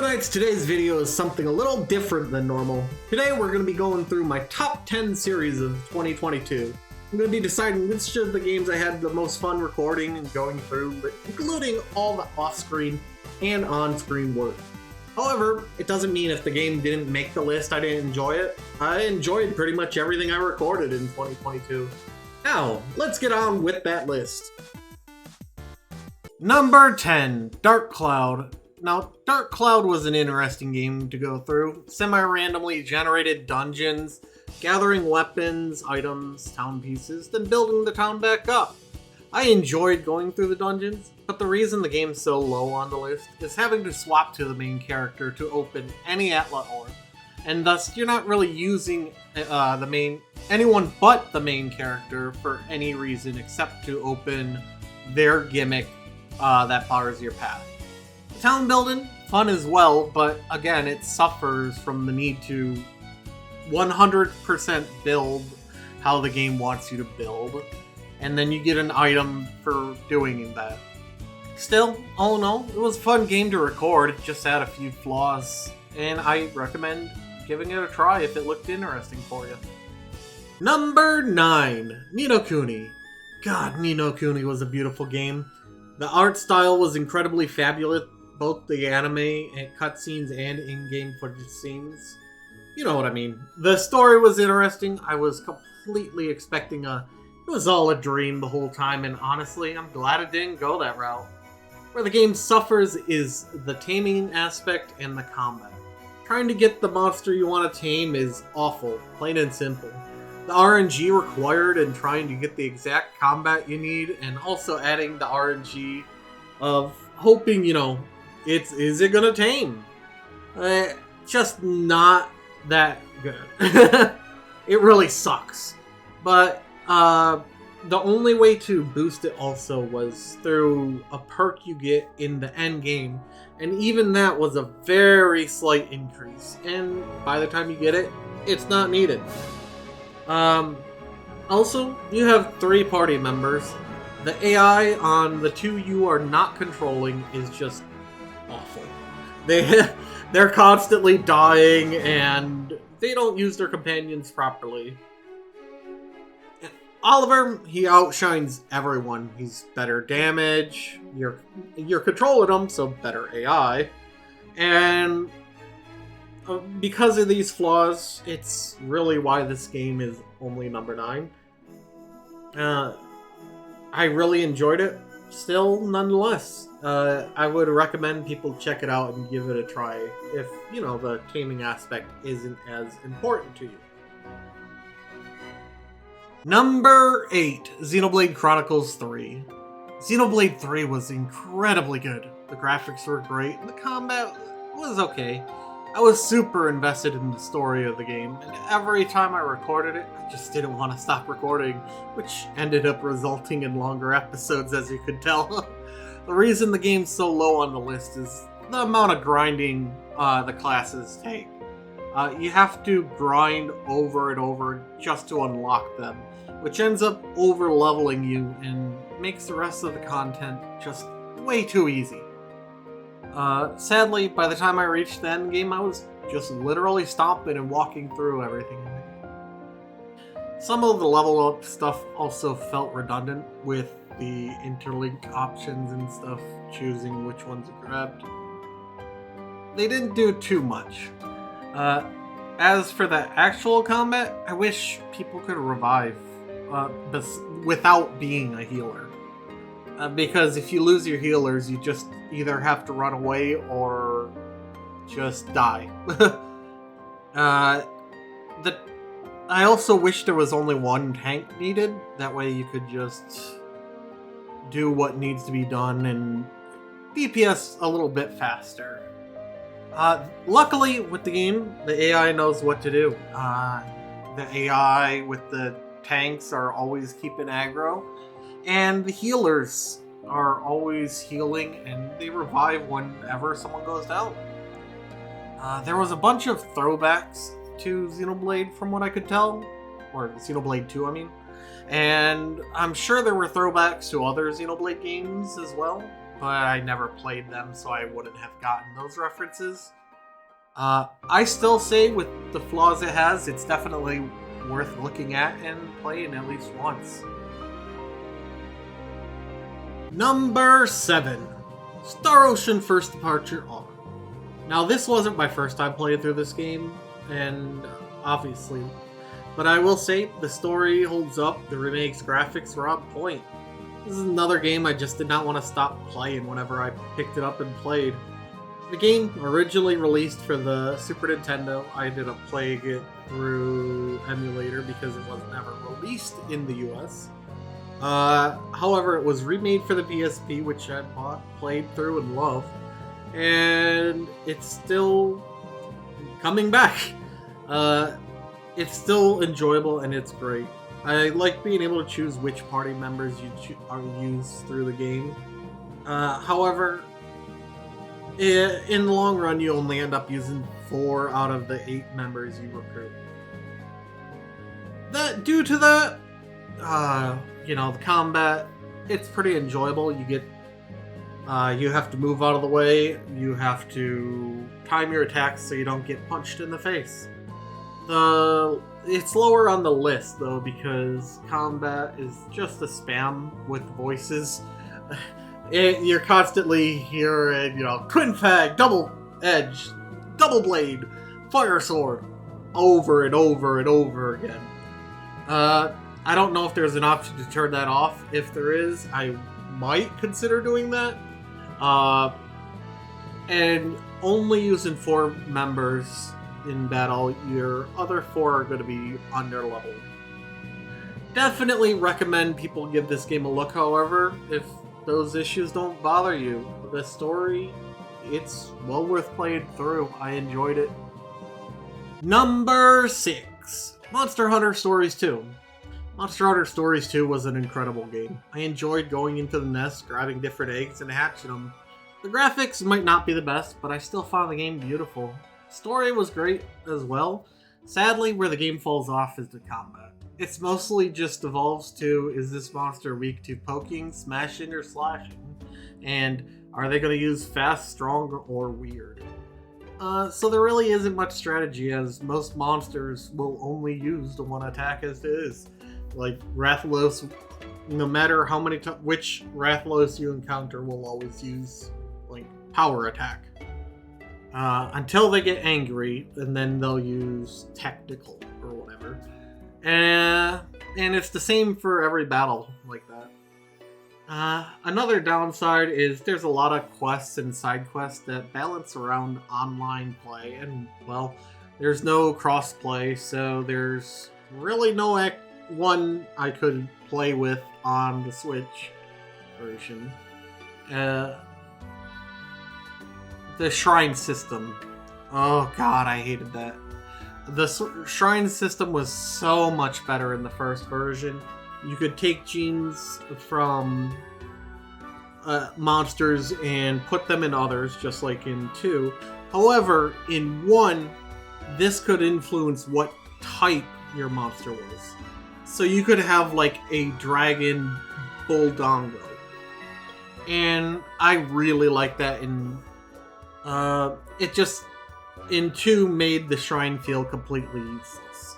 Knights, today's video is something a little different than normal. Today we're going to be going through my top 10 series of 2022. I'm going to be deciding which of the games I had the most fun recording and going through, but including all the off-screen and on-screen work. However, it doesn't mean if the game didn't make the list I didn't enjoy it. I enjoyed pretty much everything I recorded in 2022. Now, let's get on with that list. Number 10, Dark Cloud. Now, Dark Cloud was an interesting game to go through. Semi-randomly generated dungeons, gathering weapons, items, town pieces, then building the town back up. I enjoyed going through the dungeons, but the reason the game's so low on the list is having to swap to the main character to open any Atla orb, and thus you're not really using anyone but the main character for any reason except to open their gimmick that bars your path. Town building, fun as well, but again, it suffers from the need to 100% build how the game wants you to build, and then you get an item for doing that. Still, all in all, it was a fun game to record, it just had a few flaws, and I recommend giving it a try if it looked interesting for you. Number 9, Ni no Kuni. God, Ni no Kuni was a beautiful game. The art style was incredibly fabulous, both the anime and cutscenes and in-game footage scenes. You know what I mean. The story was interesting. I was completely expecting it was all a dream the whole time, and honestly, I'm glad it didn't go that route. Where the game suffers is the taming aspect and the combat. Trying to get the monster you want to tame is awful, plain and simple. The RNG required in trying to get the exact combat you need, and also adding the RNG of hoping, is it gonna tame? Just not that good. It really sucks. But the only way to boost it also was through a perk you get in the end game, and even that was a very slight increase, and by the time you get it, it's not needed. Also, you have 3 party members. The AI on the 2 you are not controlling is just awful. They're constantly dying, and they don't use their companions properly. Oliver, he outshines everyone. He's better damage, you're controlling him, so better AI. And because of these flaws, it's really why this game is only number 9. I really enjoyed it, still, nonetheless. I would recommend people check it out and give it a try if, the taming aspect isn't as important to you. Number 8, Xenoblade Chronicles 3. Xenoblade 3 was incredibly good. The graphics were great, and the combat was okay. I was super invested in the story of the game, and every time I recorded it, I just didn't want to stop recording, which ended up resulting in longer episodes, as you could tell. The reason the game's so low on the list is the amount of grinding the classes take. You have to grind over and over just to unlock them, which ends up over-leveling you and makes the rest of the content just way too easy. Sadly, by the time I reached the end game, I was just literally stomping and walking through everything. Some of the level up stuff also felt redundant with the interlinked options and stuff, choosing which ones you grabbed. They didn't do too much. As for the actual combat, I wish people could revive without being a healer. Because if you lose your healers, you just either have to run away or just die. I also wish there was only one tank needed. That way you could just do what needs to be done and DPS a little bit faster. Luckily, with the game, the AI knows what to do. The AI with the tanks are always keeping aggro, and the healers are always healing, and they revive whenever someone goes down. There was a bunch of throwbacks to Xenoblade from what I could tell, or Xenoblade 2, I mean, and I'm sure there were throwbacks to other Xenoblade games as well. but I never played them, so I wouldn't have gotten those references. I still say with the flaws it has, it's definitely worth looking at and playing at least once. Number 7. Star Ocean First Departure R. Now, this wasn't my first time playing through this game, and obviously, but I will say the story holds up, the remake's graphics were on point. This is another game I just did not want to stop playing whenever I picked it up and played. The game originally released for the Super Nintendo. I ended up playing it through emulator because it was never released in the US. However, it was remade for the PSP, which I bought, played through, and loved. And it's still coming back. It's still enjoyable and it's great. I like being able to choose which party members you are used through the game. However, in the long run, you only end up using 4 out of the 8 members you recruit. Due to that, the combat, it's pretty enjoyable. You have to move out of the way. You have to time your attacks so you don't get punched in the face. It's lower on the list though because combat is just a spam with voices. You're constantly hearing, Twin Fang, Double Edge, Double Blade, Fire Sword, over and over and over again. I don't know if there's an option to turn that off. If there is, I might consider doing that. And only using 4 members in battle, your other 4 are going to be under-leveled. Definitely recommend people give this game a look, however, if those issues don't bother you. The story, it's well worth playing through. I enjoyed it. Number 6. Monster Hunter Stories 2. Monster Hunter Stories 2 was an incredible game. I enjoyed going into the nest, grabbing different eggs, and hatching them. The graphics might not be the best, but I still found the game beautiful. Story was great as well. Sadly, where the game falls off is the combat. It's mostly just devolves to, is this monster weak to poking, smashing, or slashing? And are they going to use fast, strong, or weird? So there really isn't much strategy, as most monsters will only use the one attack as it is. Like Rathalos, no matter how many which Rathalos you encounter will always use like power attack. Until they get angry, and then they'll use technical or whatever. And it's the same for every battle like that. Another downside is there's a lot of quests and side quests that balance around online play, and well, there's no cross-play, so there's really no one I could play with on the Switch version. The shrine system. Oh god, I hated that. The shrine system was so much better in the first version. You could take genes from monsters and put them in others, just like in 2. However, in 1, this could influence what type your monster was. So you could have like a dragon Bulldango. And I really like that in it just in 2 made the shrine feel completely useless.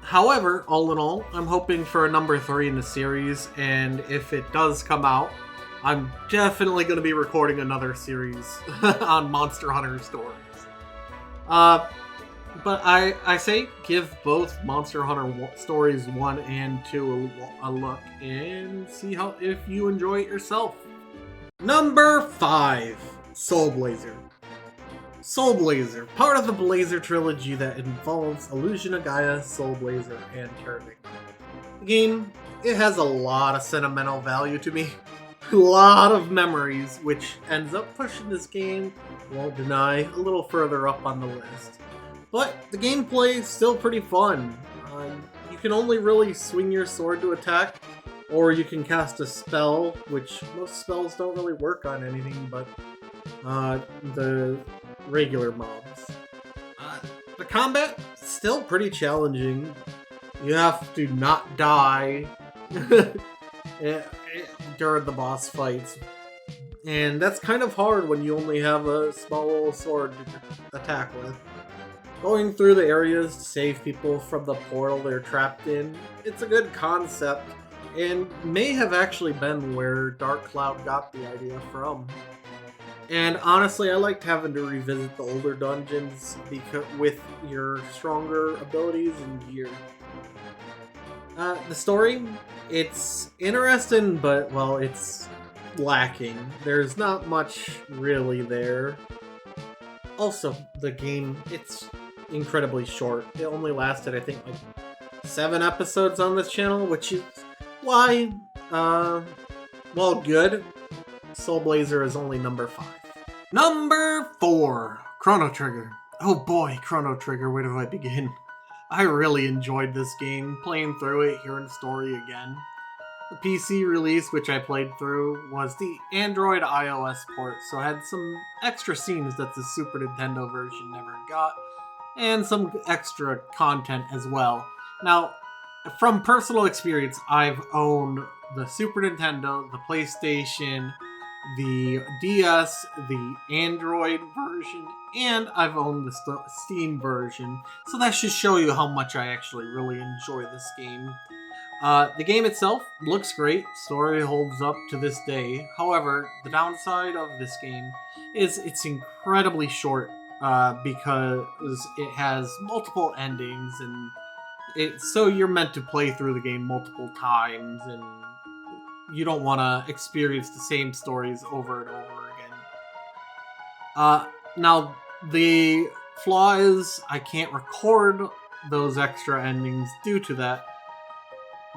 However, all in all, I'm hoping for a number 3 in the series, and if it does come out, I'm definitely going to be recording another series on Monster Hunter Stories. But I say give both Monster Hunter Stories 1 and 2 a look and see if you enjoy it yourself. Number 5. Soul Blazer. Soul Blazer, part of the Blazer trilogy that involves Illusion of Gaia, Soul Blazer, and Terra. The game, it has a lot of sentimental value to me. A lot of memories, which ends up pushing this game, won't deny, a little further up on the list. But the gameplay is still pretty fun. You can only really swing your sword to attack, or you can cast a spell, which most spells don't really work on anything but the regular mobs. The combat is still pretty challenging. You have to not die. eh, during the boss fights. And that's kind of hard when you only have a small little sword to attack with. Going through the areas to save people from the portal they're trapped in, it's a good concept, and may have actually been where Dark Cloud got the idea from. And honestly, I liked having to revisit the older dungeons with your stronger abilities and gear. The story, it's interesting, but, well, it's lacking. There's not much really there. Also, the game, it's incredibly short. It only lasted, I think, like 7 episodes on this channel, which is why, well, good. Soul Blazer is only number 5. Number 4, Chrono Trigger. Oh boy, Chrono Trigger, where do I begin? I really enjoyed this game, playing through it, hearing the story again. The PC release, which I played through, was the Android iOS port, so I had some extra scenes that the Super Nintendo version never got, and some extra content as well. Now, from personal experience, I've owned the Super Nintendo, the PlayStation, the DS, the Android version, and I've owned the Steam version, so that should show you how much I actually really enjoy this game. The game itself looks great, story holds up to this day. However, the downside of this game is it's incredibly short because it has multiple endings, and so you're meant to play through the game multiple times, and you don't want to experience the same stories over and over again. Now, the flaw is I can't record those extra endings due to that.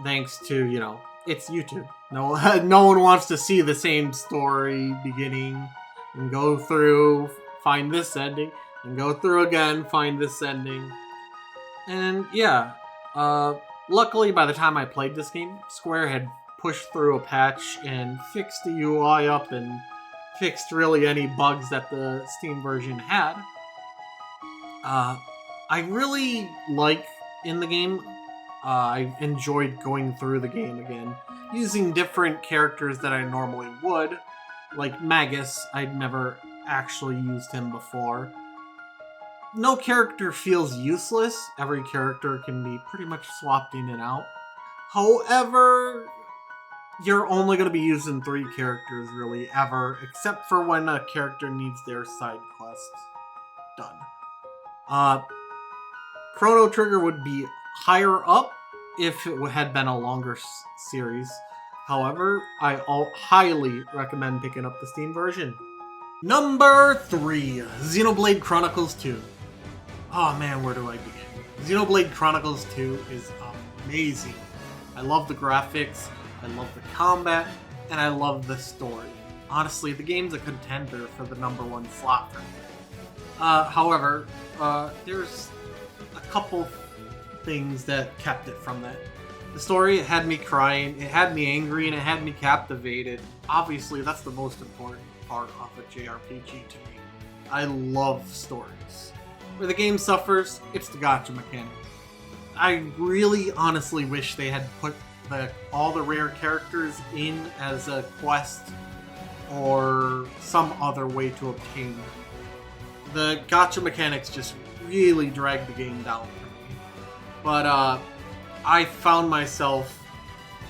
Thanks to, it's YouTube. No, no one wants to see the same story beginning and go through, find this ending, and go through again, find this ending. And yeah, luckily by the time I played this game, Square had pushed through a patch and fixed the UI up and fixed really any bugs that the Steam version had. I really like in the game, I enjoyed going through the game again, using different characters that I normally would. Like Magus, I'd never actually used him before. No character feels useless. Every character can be pretty much swapped in and out. However, you're only going to be using 3 characters really ever, except for when a character needs their side quest done. Chrono Trigger would be higher up if it had been a longer series. However, I highly recommend picking up the Steam version. Number 3, Xenoblade Chronicles 2. Oh man, where do I begin? Xenoblade Chronicles 2 is amazing. I love the graphics, I love the combat, and I love the story. Honestly, the game's a contender for the number 1 slot for me. However, there's a couple things that kept it from that. The story, it had me crying, it had me angry, and it had me captivated. Obviously, that's the most important part of a JRPG to me. I love stories. Where the game suffers, it's the gacha mechanic. I really honestly wish they had put all the rare characters in as a quest or some other way to obtain them. The gacha mechanics just really drag the game down for me. But I found myself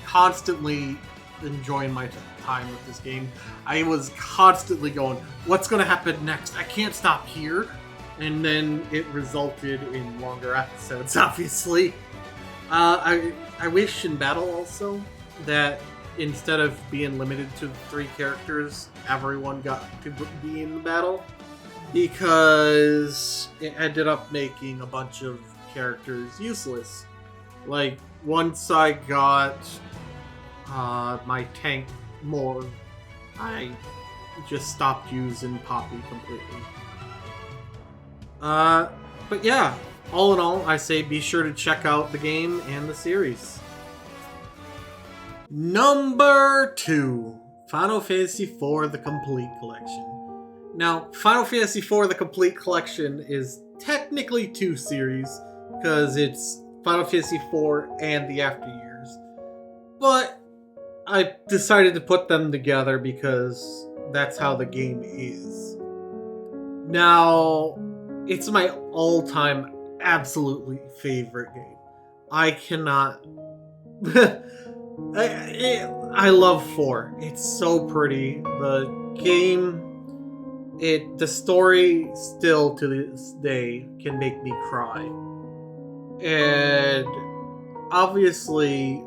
constantly enjoying my time with this game. I was constantly going, what's going to happen next? I can't stop here. And then it resulted in longer episodes, obviously. I wish in battle also that instead of being limited to 3 characters, everyone got to be in the battle. Because it ended up making a bunch of characters useless. Like, once I got my tank more, I just stopped using Poppy completely. But yeah, all in all, I say be sure to check out the game and the series. Number 2, Final Fantasy IV The Complete Collection. Now, Final Fantasy IV The Complete Collection is technically 2 series, because it's Final Fantasy IV and the After Years. But I decided to put them together because that's how the game is. Now, it's my all-time absolutely favorite game. I cannot. I love 4. It's so pretty. The game, the story still to this day can make me cry. And obviously,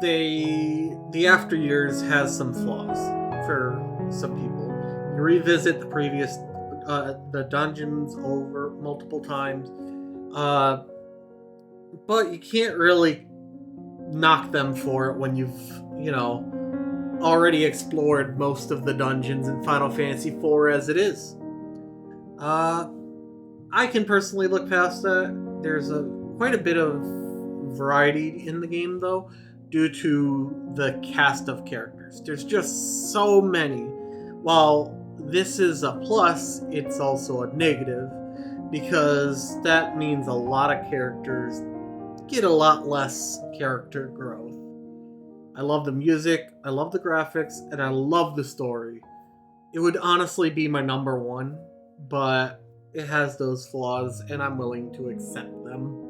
the after years has some flaws for some people. You revisit the dungeons over multiple times, but you can't really knock them for it when you've already explored most of the dungeons in Final Fantasy IV as it is. I can personally look past that. There's quite a bit of variety in the game, though, due to the cast of characters. There's just so many. While this is a plus, it's also a negative, because that means a lot of characters get a lot less character growth. I love the music, I love the graphics, and I love the story. It would honestly be my number one, but it has those flaws, and I'm willing to accept them.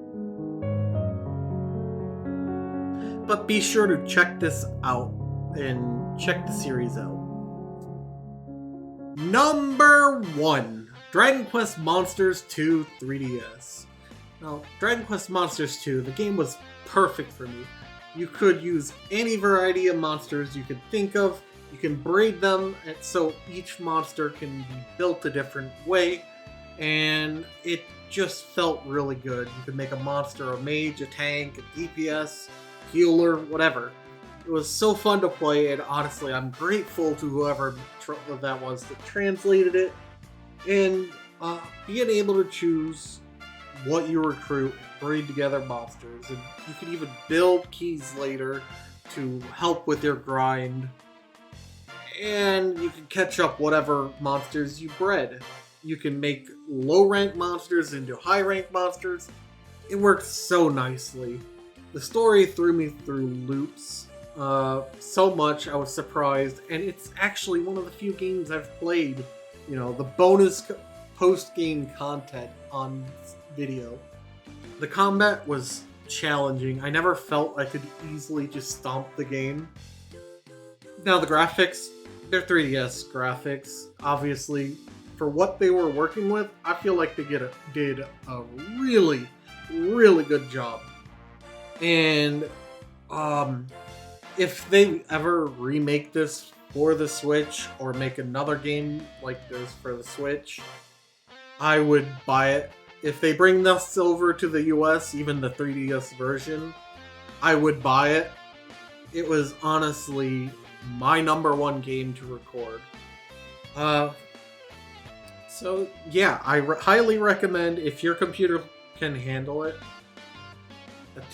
But be sure to check this out and check the series out. Number 1, Dragon Quest Monsters 2 3DS. Now, Dragon Quest Monsters 2, the game was perfect for me. You could use any variety of monsters you could think of. You can breed them, and so each monster can be built a different way, and it just felt really good. You could make a monster a mage, a tank, a DPS, healer, whatever. It was so fun to play, and honestly, I'm grateful to whoever that was that translated it, and being able to choose what you recruit, breed together monsters, and you can even build keys later to help with your grind, and you can catch up whatever monsters you bred. You can make low-rank monsters into high-rank monsters. It works so nicely. The story threw me through loops so much I was surprised, and it's actually one of the few games I've played, the bonus post-game content on video. The combat was challenging. I never felt I could easily just stomp the game. Now the graphics, they're 3DS graphics. Obviously, for what they were working with, I feel like they did a really, really good job. And if they ever remake this for the Switch or make another game like this for the Switch, I would buy it. If they bring this over to the US, even the 3DS version, I would buy it. It was honestly my number 1 game to record. So yeah, I highly recommend, if your computer can handle it,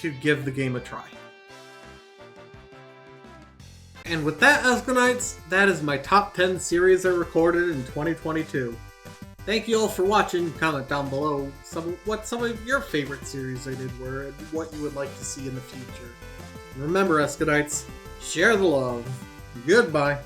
to give the game a try. And with that, Esconites, that is my top 10 series I recorded in 2022. Thank you all for watching. Comment down below what some of your favorite series I did were and what you would like to see in the future. And remember, Esconites, share the love. Goodbye.